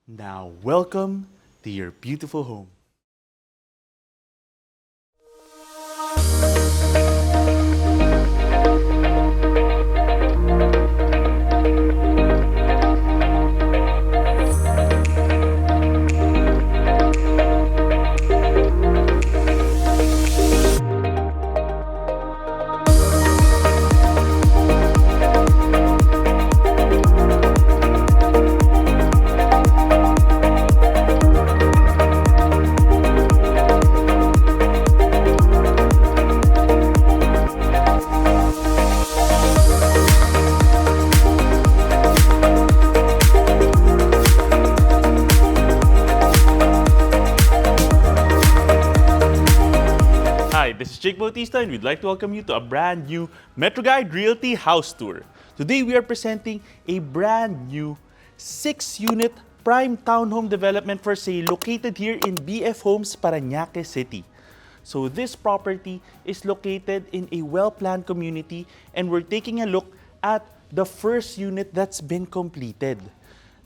Now, welcome to your beautiful home. Hi, this is Jake Bautista and we'd like to welcome you to a brand new MetroGuide Realty house tour. Today we are presenting a brand new 6-unit prime townhome development for sale located here in BF Homes, Paranaque City. So this property is located in a well-planned community and we're taking a look at the first unit that's been completed.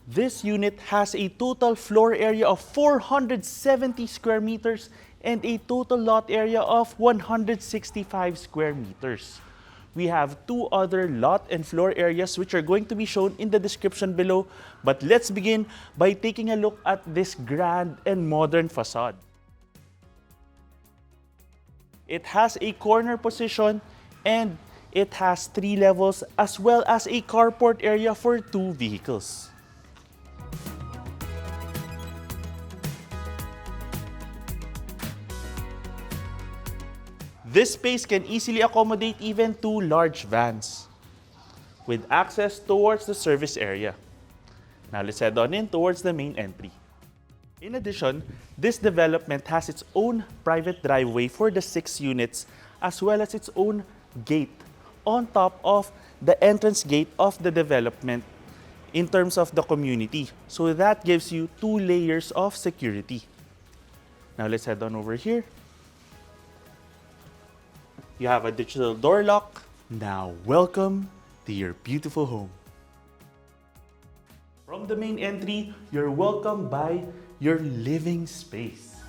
This unit has a total floor area of 470 square meters and a total lot area of 165 square meters. We have 2 other lot and floor areas which are going to be shown in the description below. But let's begin by taking a look at this grand and modern facade. It has a corner position and it has 3 levels as well as a carport area for 2 vehicles. This space can easily accommodate even 2 large vans with access towards the service area. Now let's head on in towards the main entry. In addition, this development has its own private driveway for the 6 units as well as its own gate on top of the entrance gate of the development in terms of the community. So that gives you 2 layers of security. Now let's head on over here. You have a digital door lock. Now, welcome to your beautiful home. From the main entry, you're welcomed by your living space.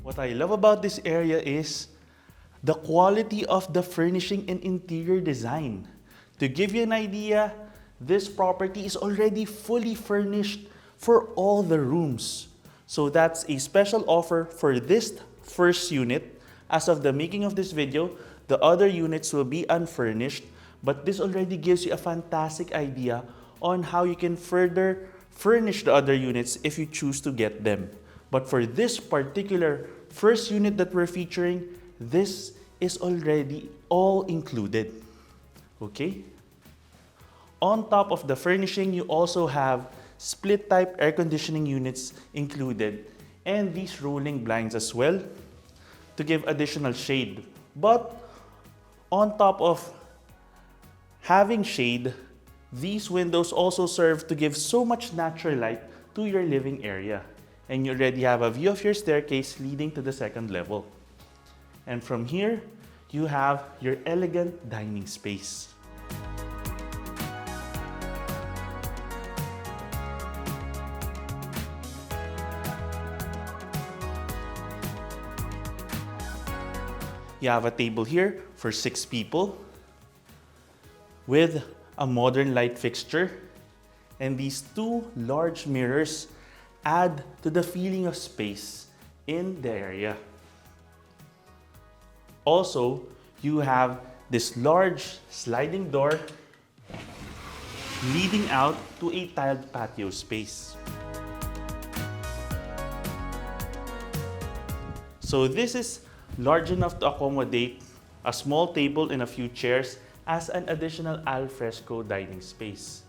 What I love about this area is the quality of the furnishing and interior design. To give you an idea, this property is already fully furnished for all the rooms. So that's a special offer for this first unit. As of the making of this video, the other units will be unfurnished, but this already gives you a fantastic idea on how you can further furnish the other units if you choose to get them. But for this particular first unit that we're featuring, this is already all included. Okay? On top of the furnishing, you also have split type air conditioning units included and these rolling blinds as well to give additional shade. But on top of having shade, these windows also serve to give so much natural light to your living area. And you already have a view of your staircase leading to the 2nd level. And from here, you have your elegant dining space. You have a table here for 6 people with a modern light fixture. And these 2 large mirrors add to the feeling of space in the area. Also, you have this large sliding door leading out to a tiled patio space. So this is large enough to accommodate a small table and a few chairs as an additional al fresco dining space.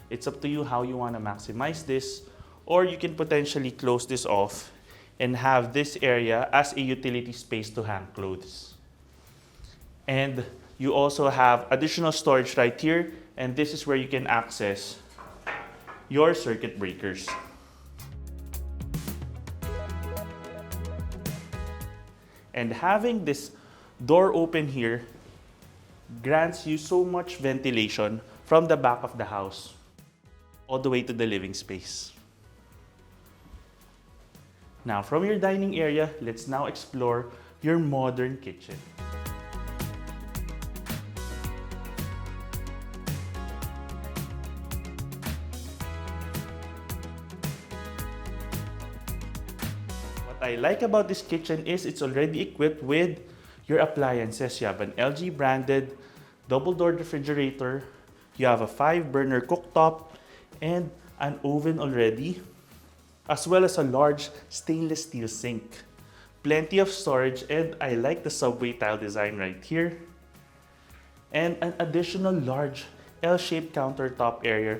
It's up to you how you want to maximize this, or you can potentially close this off and have this area as a utility space to hang clothes. And you also have additional storage right here, and this is where you can access your circuit breakers. And having this door open here grants you so much ventilation from the back of the house all the way to the living space. Now, from your dining area, let's now explore your modern kitchen. What I like about this kitchen is it's already equipped with your appliances. You have an LG branded double-door refrigerator, you have a 5-burner cooktop, and an oven already, as well as a large stainless steel sink. Plenty of storage, and I like the subway tile design right here. And an additional large L-shaped countertop area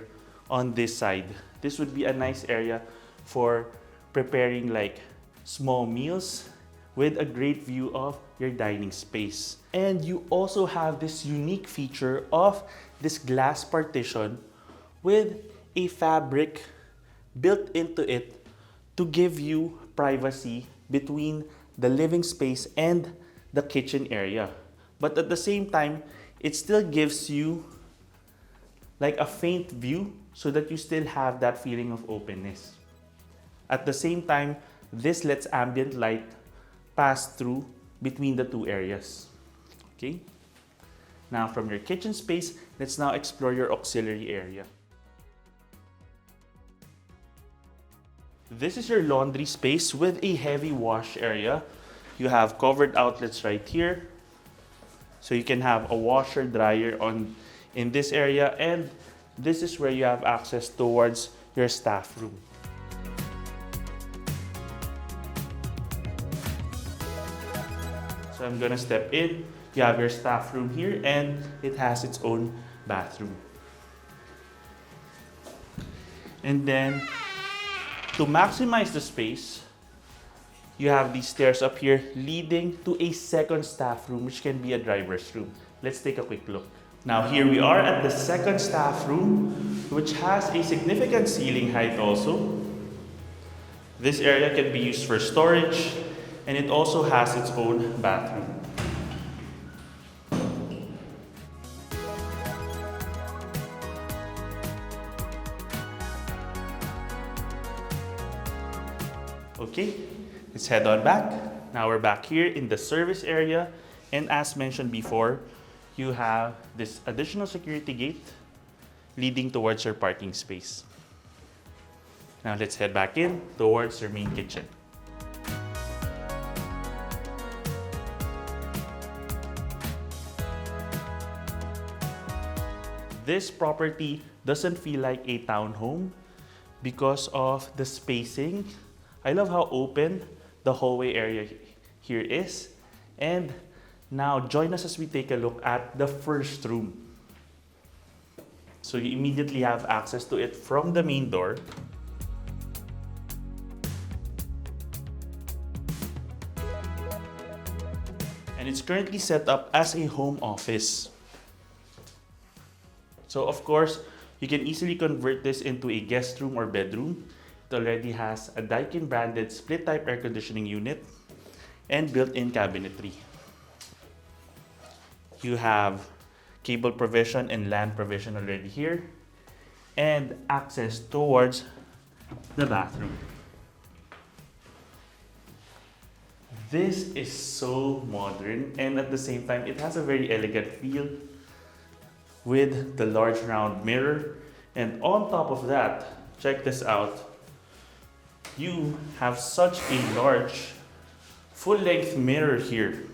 on this side. This would be a nice area for preparing like small meals with a great view of your dining space. And you also have this unique feature of this glass partition with a fabric built into it to give you privacy between the living space and the kitchen area. But at the same time, it still gives you like a faint view so that you still have that feeling of openness. At the same time, this lets ambient light pass through between the two areas. Okay? Now from your kitchen space, let's now explore your auxiliary area. This is your laundry space with a heavy wash area. You have covered outlets right here. So you can have a washer, dryer in this area, and this is where you have access towards your staff room. So I'm gonna step in. You have your staff room here, and it has its own bathroom. And then, to maximize the space, you have these stairs up here leading to a second staff room, which can be a driver's room. Let's take a quick look. Now here we are at the second staff room, which has a significant ceiling height also. This area can be used for storage, and it also has its own bathroom. Okay, let's head on back. Now we're back here in the service area, and as mentioned before, you have this additional security gate leading towards your parking space. Now let's head back in towards your main kitchen. This property doesn't feel like a townhome because of the spacing. I love how open the hallway area here is. And now join us as we take a look at the first room. So you immediately have access to it from the main door. And it's currently set up as a home office. So of course, you can easily convert this into a guest room or bedroom. It already has a Daikin branded split type air conditioning unit and built-in cabinetry. You have cable provision and LAN provision already here, and access towards the bathroom. This is so modern, and at the same time, it has a very elegant feel with the large round mirror. And on top of that, check this out. You have such a large full-length mirror here,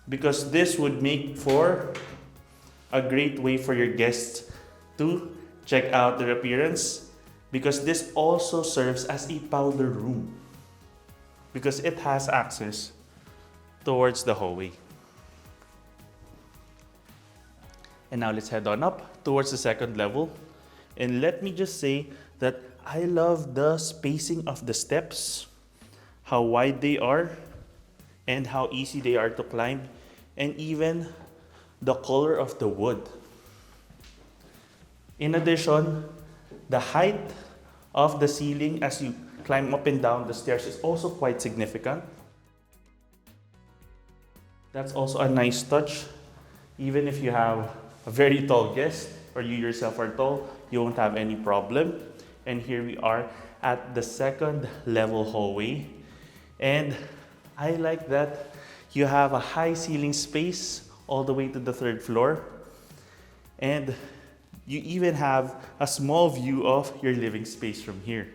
because this would make for a great way for your guests to check out their appearance, because this also serves as a powder room because it has access towards the hallway. And now let's head on up towards the second level. And let me just say that I love the spacing of the steps, how wide they are, and how easy they are to climb, and even the color of the wood. In addition, the height of the ceiling as you climb up and down the stairs is also quite significant. That's also a nice touch. Even if you have a very tall guest or you yourself are tall, you won't have any problem. And here we are at the second level hallway. And I like that you have a high ceiling space all the way to the third floor. And you even have a small view of your living space from here.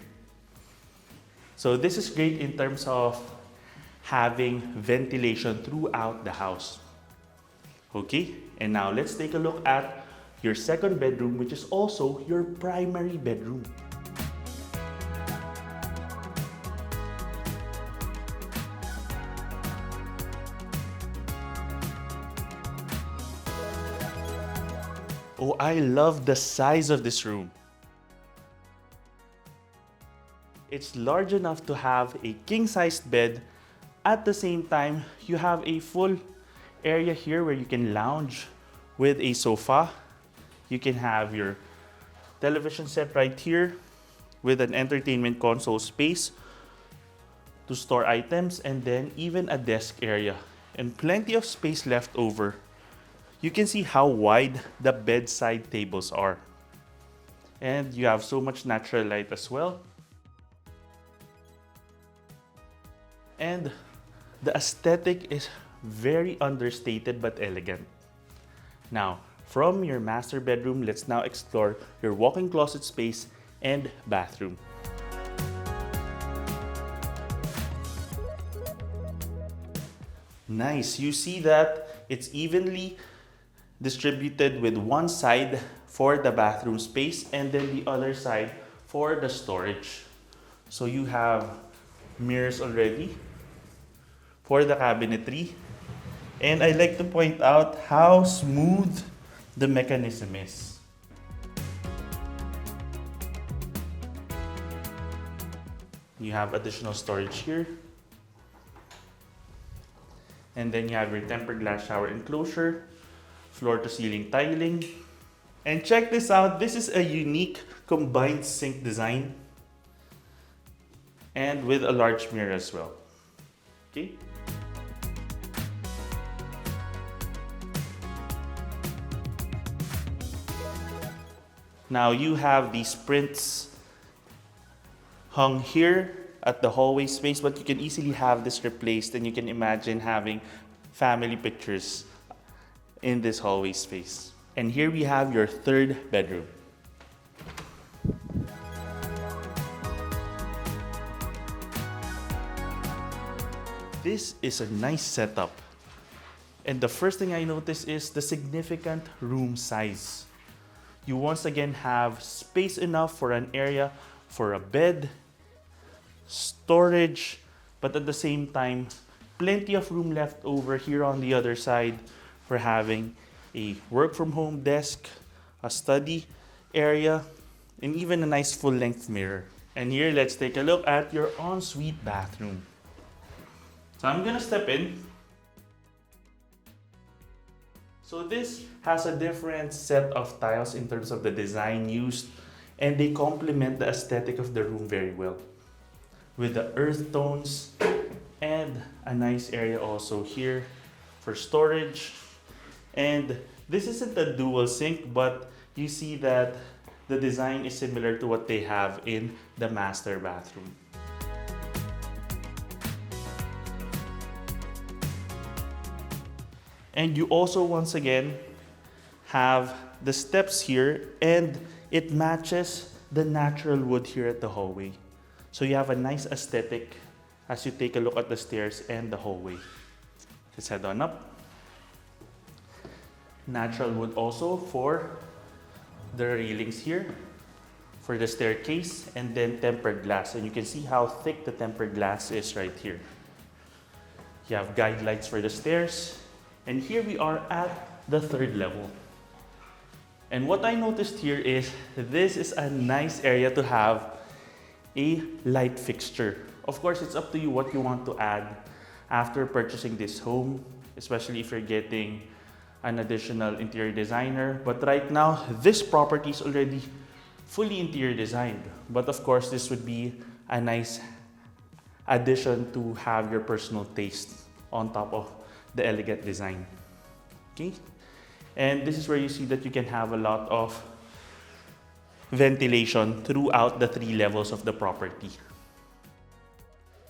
So this is great in terms of having ventilation throughout the house. Okay, and now let's take a look at your second bedroom, which is also your primary bedroom. Oh, I love the size of this room. It's large enough to have a king-sized bed. At the same time, you have a full area here where you can lounge with a sofa. You can have your television set right here with an entertainment console space to store items, and then even a desk area and plenty of space left over. You can see how wide the bedside tables are. And you have so much natural light as well. And the aesthetic is very understated but elegant. Now, from your master bedroom, let's now explore your walk-in closet space and bathroom. Nice, you see that it's evenly distributed with one side for the bathroom space and then the other side for the storage. So you have mirrors already for the cabinetry. And I like to point out how smooth the mechanism is. You have additional storage here. And then you have your tempered glass shower enclosure, floor to ceiling tiling. And check this out, this is a unique combined sink design and with a large mirror as well. Okay. Now you have these prints hung here at the hallway space, but you can easily have this replaced, and you can imagine having family pictures in this hallway space. And here we have your third bedroom. This is a nice setup. And the first thing I notice is the significant room size. You once again have space enough for an area for a bed, storage, but at the same time, plenty of room left over here on the other side for having a work from home desk, a study area, and even a nice full-length mirror. And here, let's take a look at your ensuite bathroom. So I'm gonna step in. So this has a different set of tiles in terms of the design used, and they complement the aesthetic of the room very well. With the earth tones and a nice area also here for storage. And this isn't a dual sink, but you see that the design is similar to what they have in the master bathroom. And you also once again have the steps here, and it matches the natural wood here at the hallway. So you have a nice aesthetic as you take a look at the stairs and the hallway. Let's head on up. Natural wood also for the railings here, for the staircase, and then tempered glass. And you can see how thick the tempered glass is right here. You have guide lights for the stairs. And here we are at the third level. And what I noticed here is this is a nice area to have a light fixture. Of course, it's up to you what you want to add after purchasing this home, especially if you're getting an additional interior designer. But right now, this property is already fully interior designed. But of course, this would be a nice addition to have your personal taste on top of the elegant design. Okay? And this is where you see that you can have a lot of ventilation throughout the 3 levels of the property.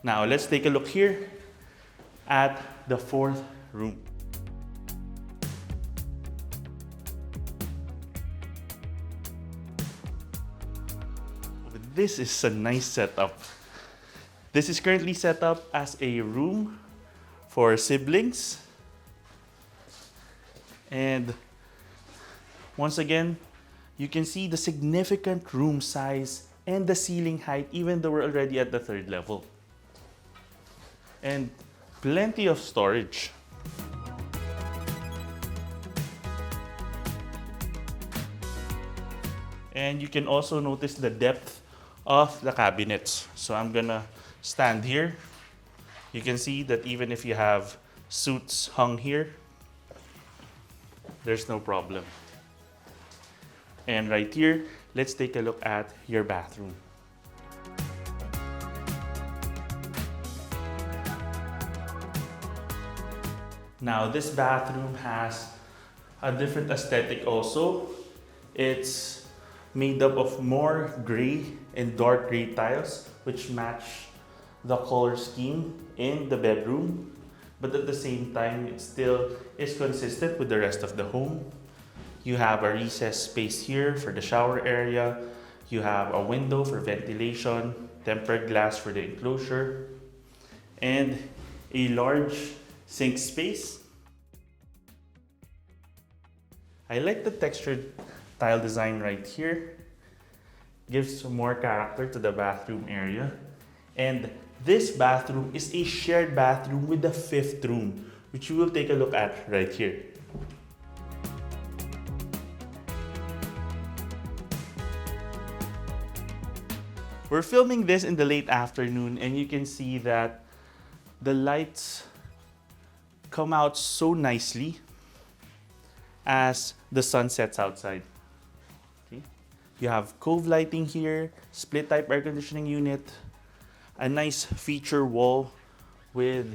Now, let's take a look here at the 4th room. This is a nice setup. This is currently set up as a room for siblings. And once again, you can see the significant room size and the ceiling height, even though we're already at the 3rd level. And plenty of storage. And you can also notice the depth of the cabinets. So I'm gonna stand here. You can see that even if you have suits hung here, there's no problem. And right here, let's take a look at your bathroom. Now, this bathroom has a different aesthetic also. It's made up of more gray and dark gray tiles, which match the color scheme in the bedroom. But at the same time, it still is consistent with the rest of the home. You have a recess space here for the shower area. You have a window for ventilation, tempered glass for the enclosure, and a large sink space. I like the textured tile design right here. Gives some more character to the bathroom area. And this bathroom is a shared bathroom with the 5th room, which we will take a look at right here. We're filming this in the late afternoon, and you can see that the lights come out so nicely as the sun sets outside. Okay. You have cove lighting here, split type air conditioning unit, a nice feature wall with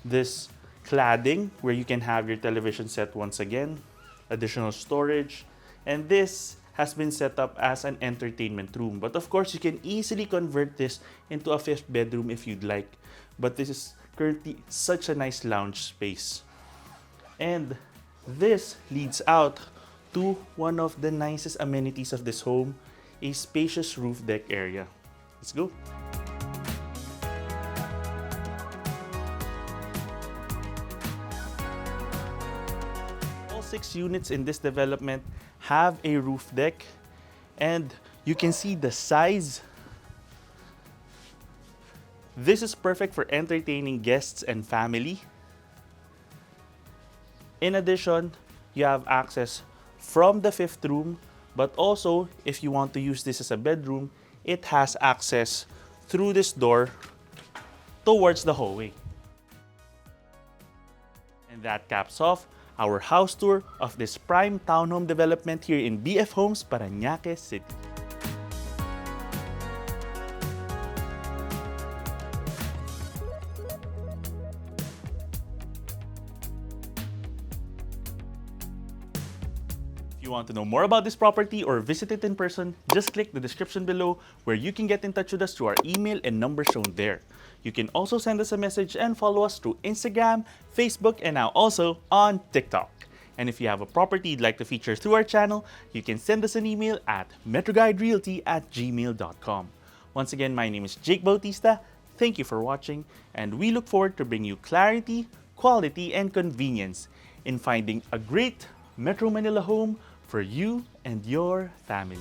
this cladding where you can have your television set once again, additional storage, and this has been set up as an entertainment room. But of course, you can easily convert this into a 5th bedroom if you'd like. But this is currently such a nice lounge space. And this leads out to one of the nicest amenities of this home, a spacious roof deck area. Let's go. All 6 units in this development have a roof deck, and you can see the size. This is perfect for entertaining guests and family. In addition, you have access from the 5th room, but also if you want to use this as a bedroom, it has access through this door towards the hallway. And that caps off our house tour of this prime townhome development here in BF Homes, Paranaque City. If you want to know more about this property or visit it in person, just click the description below where you can get in touch with us through our email and number shown there. You can also send us a message and follow us through Instagram, Facebook, and now also on TikTok. And if you have a property you'd like to feature through our channel, you can send us an email at metroguiderealty@gmail.com. Once again, my name is Jake Bautista. Thank you for watching, and we look forward to bringing you clarity, quality, and convenience in finding a great Metro Manila home for you and your family.